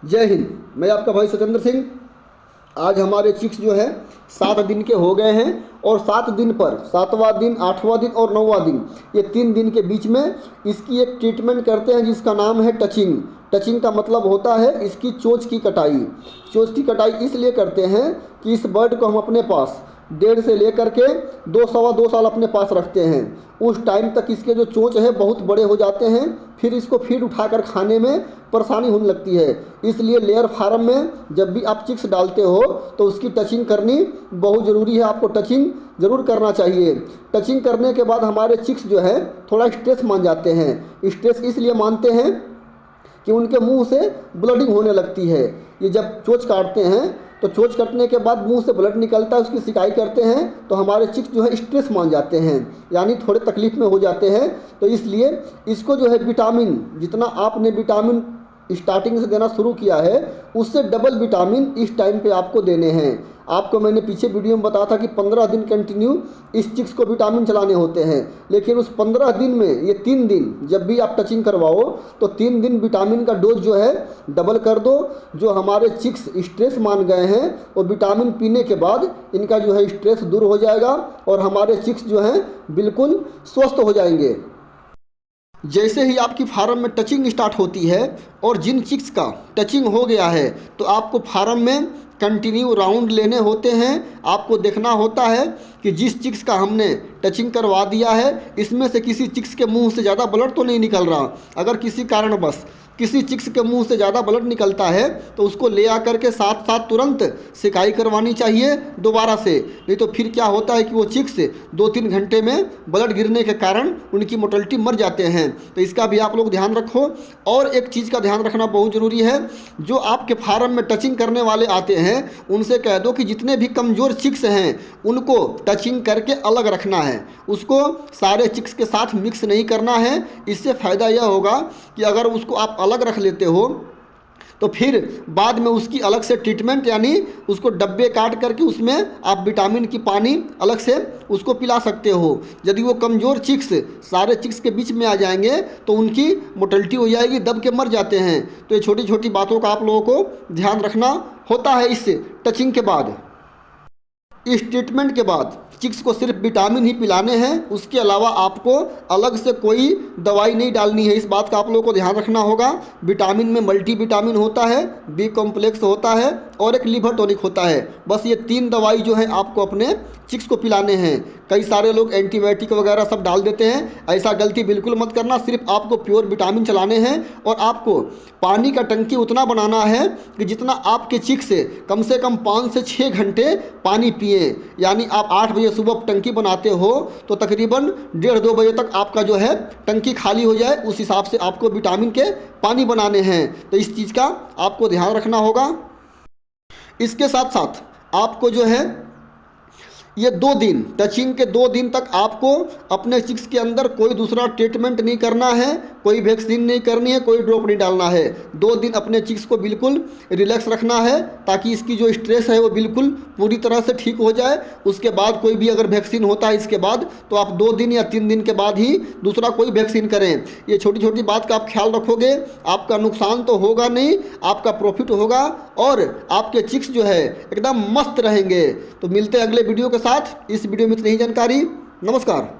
जय हिंद। मैं आपका भाई सतेंद्र सिंह। आज हमारे चिक्स जो है 7 दिन के हो गए हैं और 7 दिन पर 7वां दिन, 8वां दिन और 9वां दिन, ये 3 दिन के बीच में इसकी एक ट्रीटमेंट करते हैं जिसका नाम है टचिंग। टचिंग का मतलब होता है इसकी चोंच की कटाई। चोंच की कटाई इसलिए करते हैं कि इस बर्ड को हम अपने पास 1.5 से लेकर के 2 सवा 2 साल अपने पास रखते हैं। उस टाइम तक इसके जो चोंच है बहुत बड़े हो जाते हैं, फिर इसको फीड उठाकर खाने में परेशानी होने लगती है। इसलिए लेयर फार्म में जब भी आप चिक्स डालते हो तो उसकी टचिंग करनी बहुत ज़रूरी है। आपको टचिंग ज़रूर करना चाहिए। टचिंग करने के बाद हमारे चिक्स जो है थोड़ा स्ट्रेस मान जाते हैं। स्ट्रेस इसलिए मानते हैं कि उनके मुंह से ब्लडिंग होने लगती है। ये जब चोंच काटते हैं तो चोंच कटने के बाद मुंह से ब्लड निकलता है, उसकी शिकायत करते हैं तो हमारे चिक्स जो है स्ट्रेस मान जाते हैं, यानी थोड़े तकलीफ में हो जाते हैं। तो इसलिए इसको जो है विटामिन, जितना आपने विटामिन स्टार्टिंग से देना शुरू किया है उससे डबल विटामिन इस टाइम पे आपको देने हैं। आपको मैंने पीछे वीडियो में बताया था कि 15 दिन कंटिन्यू इस चिक्स को विटामिन चलाने होते हैं, लेकिन उस 15 दिन में ये 3 दिन जब भी आप टचिंग करवाओ तो 3 दिन विटामिन का डोज जो है डबल कर दो। जो हमारे चिक्स स्ट्रेस मान गए हैं वो विटामिन पीने के बाद इनका जो है स्ट्रेस दूर हो जाएगा और हमारे चिक्स जो हैं बिल्कुल स्वस्थ हो जाएंगे। जैसे ही आपकी फार्म में टचिंग स्टार्ट होती है और जिन चिक्स का टचिंग हो गया है तो आपको फार्म में कंटिन्यू राउंड लेने होते हैं। आपको देखना होता है कि जिस चिक्स का हमने टचिंग करवा दिया है इसमें से किसी चिक्स के मुंह से ज़्यादा ब्लड तो नहीं निकल रहा। अगर किसी कारणवश किसी चिक्स के मुंह से ज़्यादा ब्लड निकलता है तो उसको ले आकर के साथ साथ तुरंत सिकाई करवानी चाहिए दोबारा से। नहीं तो फिर क्या होता है कि वो चिक्स 2-3 घंटे में ब्लड गिरने के कारण उनकी मोर्टेलिटी मर जाते हैं। तो इसका भी आप लोग ध्यान रखो। और एक चीज़ का ध्यान रखना बहुत ज़रूरी है, जो आपके फार्म में टचिंग करने वाले आते हैं उनसे कह दो कि जितने भी कमज़ोर चिक्स हैं उनको टचिंग करके अलग रखना है, उसको सारे चिक्स के साथ मिक्स नहीं करना है। इससे फ़ायदा यह होगा कि अगर उसको आप अलग रख लेते हो तो फिर बाद में उसकी अलग से ट्रीटमेंट, यानी उसको डब्बे काट करके उसमें आप विटामिन की पानी अलग से उसको पिला सकते हो। यदि वो कमज़ोर चिक्स सारे चिक्स के बीच में आ जाएंगे तो उनकी मोर्टेलिटी हो जाएगी, दब के मर जाते हैं। तो ये छोटी छोटी बातों का आप लोगों को ध्यान रखना होता है। इस टचिंग के बाद, इस ट्रीटमेंट के बाद चिक्स को सिर्फ विटामिन ही पिलाने हैं, उसके अलावा आपको अलग से कोई दवाई नहीं डालनी है। इस बात का आप लोगों को ध्यान रखना होगा। विटामिन में मल्टी विटामिन होता है, बी कॉम्प्लेक्स होता है और एक लिवर टॉनिक होता है। बस ये 3 दवाई जो है आपको अपने चिक्स को पिलाने हैं। कई सारे लोग एंटीबायोटिक वगैरह सब डाल देते हैं, ऐसा गलती बिल्कुल मत करना। सिर्फ आपको प्योर विटामिन चलाने हैं और आपको पानी का टंकी उतना बनाना है कि जितना आपके चिक्स से कम 5 से 6 घंटे पानी पिए। यानी आप 8 बजे सुबह टंकी बनाते हो तो तकरीबन 1:30-2 बजे तक आपका जो है टंकी खाली हो जाए, उस हिसाब से आपको विटामिन के पानी बनाने हैं। तो इस चीज़ का आपको ध्यान रखना होगा। इसके साथ साथ आपको जो है ये 2 दिन, टचिंग के 2 दिन तक आपको अपने चिक्स के अंदर कोई दूसरा ट्रीटमेंट नहीं करना है, कोई वैक्सीन नहीं करनी है, कोई ड्रॉप नहीं डालना है। 2 दिन अपने चिक्स को बिल्कुल रिलैक्स रखना है ताकि इसकी जो स्ट्रेस है वो बिल्कुल पूरी तरह से ठीक हो जाए। उसके बाद कोई भी अगर वैक्सीन होता है इसके बाद तो आप 2 दिन या 3 दिन के बाद ही दूसरा कोई वैक्सीन करें। ये छोटी छोटी बात का आप ख्याल रखोगे, आपका नुकसान तो होगा नहीं, आपका प्रॉफिट होगा और आपके चिक्स जो है एकदम मस्त रहेंगे। तो मिलते हैं अगले वीडियो के साथ। इस वीडियो में इतनी ही जानकारी। नमस्कार।